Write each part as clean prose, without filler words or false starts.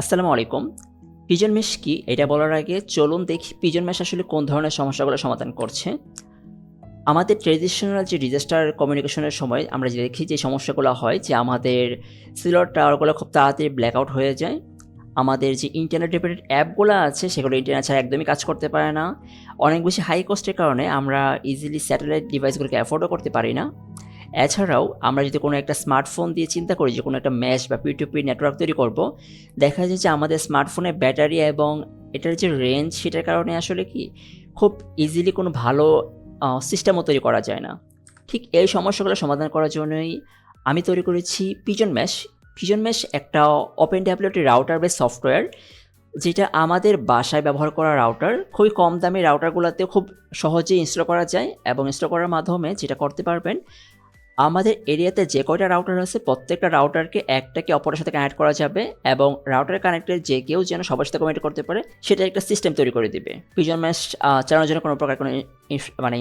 আসসালামু আলাইকুম। Pigeon mesh কি? এটা বলার আগে চলুন দেখি পিজন মেশ আসলে কোন ধরনের সমস্যাগুলো সমাধান করছে। আমাদের ট্র্যাডিশনাল যে ডিজাস্টার কমিউনিকেশনের সময় আমরা যে দেখি যে সমস্যাগুলো হয় যে আমাদের সেলুলার টাওয়ারগুলো খুব তাড়াতাড়ি ব্ল্যাক আউট হয়ে যায়। আমাদের যে ইন্টারনেট ডিপেন্ডেন্ট অ্যাপগুলো আছে সেগুলো ইন্টারনেট ছাড়া একদমই কাজ করতে পারে না। অনেক বেশি হাই কস্টের কারণে আমরা ইজিলি স্যাটেলাইট ডিভাইসগুলোকে অ্যাফোর্ডও করতে পারি না। এছাড়াও আমরা যদি কোনো একটা স্মার্টফোন দিয়ে চিন্তা করি যে কোনো একটা মেশ বা পি2পি নেটওয়ার্ক তৈরি করব, দেখা যায় যে আমাদের স্মার্টফোনের ব্যাটারি এবং এটার যে রেঞ্জ সেটার কারণে আসলে কি খুব ইজিলি কোনো ভালো সিস্টেমও তৈরি করা যায় না। ঠিক এই সমস্যাগুলো সমাধান করার জন্যই আমি তৈরি করেছি পিজন মেশ। পিজন মেশ একটা open developed router base software, যেটা আমাদের বাসায় ব্যবহার করা রাউটার। খুবই কম দামি রাউটারগুলোতে খুব সহজেই ইনস্টল করা যায় এবং ইনস্টল করার মাধ্যমে যেটা করতে পারবেন, আমাদের এরিয়াতে যে কয়টা রাউটার আছে প্রত্যেকটা রাউটারকে একটাকে অপরের সাথে কানেক্ট করা যাবে এবং রাউটার কানেক্টেড যে কেউ যেন সবার সাথে কমিউনিকেট করতে পারে সেটা একটা সিস্টেম তৈরি করে দিবে। পিজন মেশ চালানোর জন্য কোনো প্রকার কোনো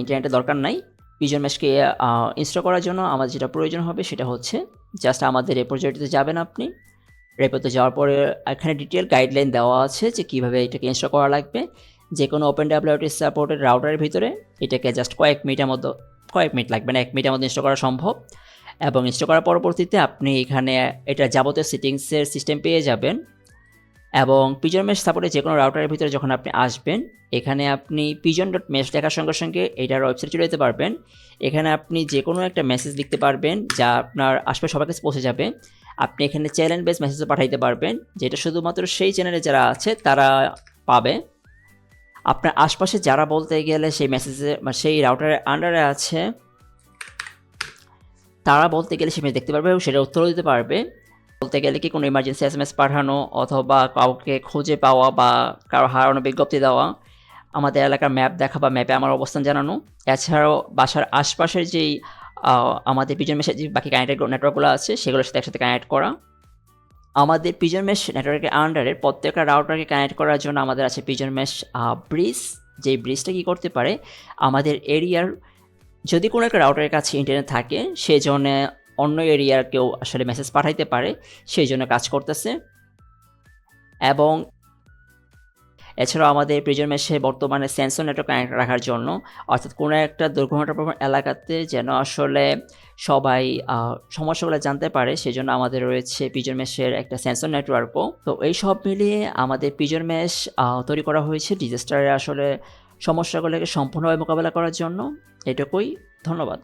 ইন্টারনেটের দরকার নাই। পিজন মেশকে ইনস্টল করার জন্য আমাদের যেটা প্রয়োজন হবে সেটা হচ্ছে জাস্ট আমাদের রেপোজিটরিতে যাবেন আপনি। রেপোতে যাওয়ার পরে এখানে ডিটেল গাইডলাইন দেওয়া আছে যে কীভাবে এটাকে ইনস্টল করা লাগবে। যে কোনো ওপেন ডেভেলপড সাপোর্টেড রাউটারের ভিতরে এটাকে জাস্ট কয়েক মিনিট লাগবে না, 1 মিনিটের মধ্যে ইনস্টল করা সম্ভব। এবং ইনস্টল করার পরবর্তীতে আপনি এখানে এটা যাবতীয় সেটিংসের সিস্টেম পেয়ে যাবেন। এবং পিজন মেশ সাপোর্টে যে কোনো রাউটারের ভিতরে যখন আপনি আসবেন, এখানে আপনি pigeon.mesh লেখার সঙ্গে সঙ্গে এটার ওয়েবসাইটে চলে যেতে পারবেন। এখানে আপনি যে কোনো একটা মেসেজ লিখতে পারবেন যা আপনার আশপাশে সবার কাছে পৌঁছে যাবে। আপনি এখানে চ্যানেল বেস মেসেজও পাঠাইতে পারবেন, যেটা শুধুমাত্র সেই চ্যানেলে যারা আছে তারা পাবে। আপনার আশপাশে যারা বলতে গেলে সেই মেসেজে বা সেই রাউটারের আন্ডারে আছে তারা বলতে গেলে সে মেসেজ দেখতে পারবে এবং সেটার উত্তরও দিতে পারবে। বলতে গেলে কি কোনো ইমার্জেন্সি এসএমএস পাঠানো অথবা কাউকে খুঁজে পাওয়া বা কারো হারানো বিজ্ঞপ্তি দেওয়া, আমাদের এলাকার ম্যাপ দেখা বা ম্যাপে আমার অবস্থান জানানো। এছাড়াও বাসার আশপাশের যেই আমাদের পিজন মেশের যে বাকি কানেক্টেড নেটওয়ার্কগুলো আছে সেগুলোর সাথে একসাথে কানেক্ট করা। আমাদের পিজন মেশ নেটওয়ার্কের আন্ডারে প্রত্যেকটা রাউটারকে কানেক্ট করার জন্য আমাদের আছে পিজন মেশ ব্রিজ। যেই ব্রিজটা কী করতে পারে, আমাদের এরিয়ার যদি কোনো একটা রাউটারের কাছে ইন্টারনেট থাকে সেই জন্য অন্য এরিয়ার কেউ আসলে মেসেজ পাঠাইতে পারে, সেই জন্য কাজ করতেছে। এবং এছাড়াও আমাদের পিজন মেশে বর্তমানে সেন্সর নেটওয়ার্ক কানেক্ট রাখার জন্য, অর্থাৎ কোনো একটা দুর্ঘটনাপ্রবণ এলাকাতে যেন আসলে সবাই সমস্যাগুলো জানতে পারে, সেজন্য আমাদের রয়েছে পিজন মেশের একটা সেন্সর নেটওয়ার্কও। তো এই সব মিলিয়ে আমাদের পিজন মেশ তৈরি করা হয়েছে ডিজাস্টারে আসলে সমস্যাগুলোকে সম্পূর্ণভাবে মোকাবেলা করার জন্য। এটুকুই। ধন্যবাদ।